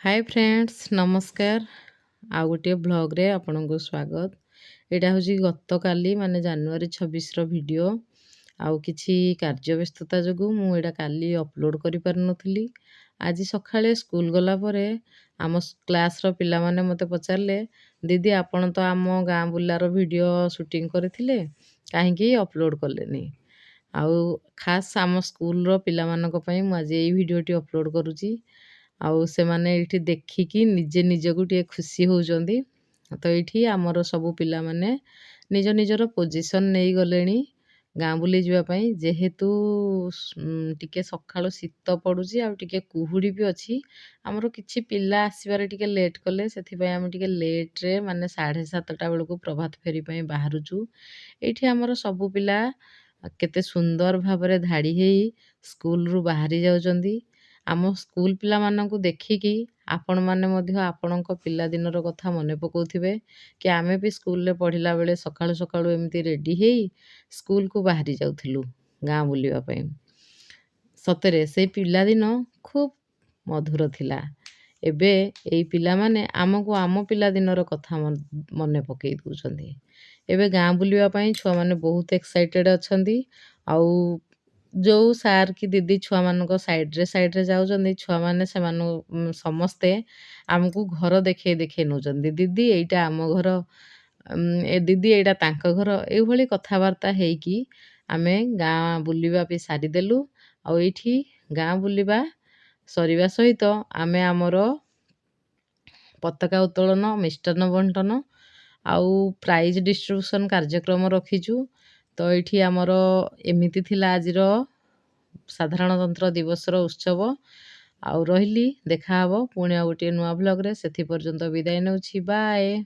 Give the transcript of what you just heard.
Hi friends नमस्कार। आउ गोटे ब्लॉग आपनको स्वागत। यहाँ हूँ गत काली माने जनवरी 26 वीडियो आउ किछि कार्य व्यस्तता जो मुझा काली अपलोड कर पारि। आज सकाळे स्कूल गला परे आम क्लास रो पिला माने मते पचारले दीदी आपण तो आम गाँ बुलार वीडियो शूटिंग करथिले काहेकि अपलोड कलेनी। आउ खास आम स्कूल रो पिला मानक पई मु आज एई वीडियोटी अपलोड करूची। आउ से माने एठी देखिकी निजे निजको टे खुशी होउजंदी। तो एठी हमर सब पिला माने निज निजर पोजीशन नहीं गलेनी गाँ बुली जीवा पई। जेहेतु टिके सकाळो शीत पडुची आ टिके कुहुडी भी अछि। हमर किछि पिला आसीबारे टिके लेट कले सेथि पई हम टिके लेट रे माने 7:30 बेलको प्रभात फेरी पई बाहरुचु। एठी हमर सब पिला केते सुंदर भाबरे धाड़ी हेई स्कूल रु बाहरी जाउजंदी। आम स्कूल पिला माननकु देखिकी आपण माने मध्य आपणको पिला दिनर कथा मने पकाउथिबे कि आमे भी स्कूल रे पढ़िला बेले सकाळु सकाळु एमती रेडी हेई स्कूल को बाहरी जाउथिलु गाँ बुलिबा पई। सतरे से पिला दिन खूब मधुर थिला। एबे एई पिला माने आमको आम पिला दिनर कथा मने पकई दउछंदी। एबे गाँ बुलिबा पई छुआ माने बहुत एक्साइटेड अछंदी। आउ जो सार की दीदी छुआ मानको साइड रे जाउजंदी छुआ माने से मानो समस्ते आमको घर देखे देखे नउजंदी। दीदी एइटा आम घर ए दीदी एइटा तांक घर एई भली कथावार्ता हेकी आमे गाँ बुलिबा पे सारी देलु। आ एठी गाँ बुलिबा सरीबा सहित आमे आमर पताका उत्तोलन मिष्टान्न बंटन आउ प्राइज डिस्ट्रीब्यूशन कार्यक्रम रखीचु। तो एठी आमर एमिति थिला आजिर साधारणतंत्र दिवस उत्सव। आउ रहिली देखा हबो पुणी आ गोटे नुआ ब्लॉग रे। सेथि पर्यंत विदाय नउछि। बाय।